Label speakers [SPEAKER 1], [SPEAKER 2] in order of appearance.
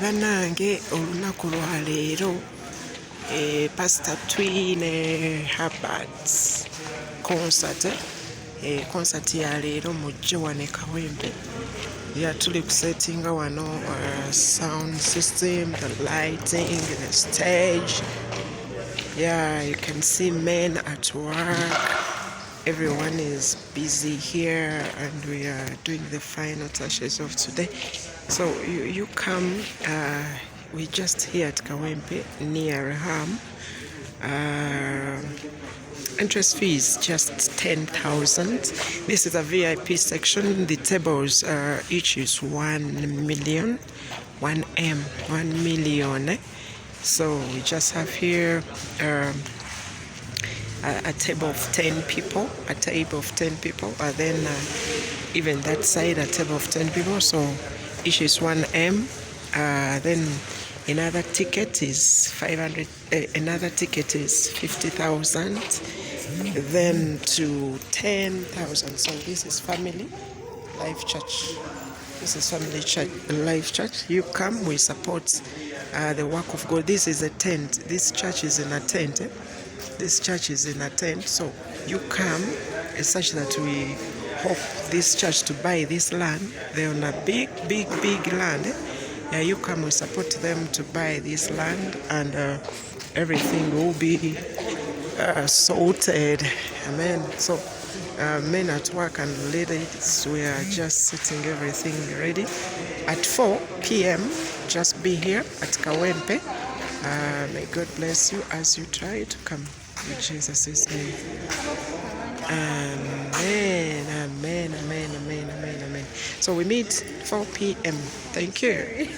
[SPEAKER 1] Bannange olunaku lwa leero Pastor TWINA HERBERT concert ya leero mujje wano Kawempe. Tuli kusettinga wano sound system, the lighting, the stage. You can see men at work. Everyone is busy here and we are doing the final touches of today. So you come, we're just here at Kawempe near Riham. Interest fee is just 10,000. This is a VIP section. The tables each is 1 million, 1 million. So we just have here a table of 10 people, and then even that side a table of 10 people, so each is 1 M. Then another ticket is 500, another ticket is 50,000, then to 10,000. So this is Family Life Church. This is Family Church, Life Church. You come, we support the work of God. This is a tent. This church is in a tent. This church is in a tent. So you come, such that we hope this church to buy this land. They're on a big land. You come, we support them to buy this land, and everything will be sorted. Amen. So men at work and ladies, we are just setting everything ready. At 4 p.m. just be here at Kawempe. May God bless you as you try to come. In Jesus' name. Amen. Amen. Amen. Amen. Amen. Amen. So we meet 4 p.m. Thank you.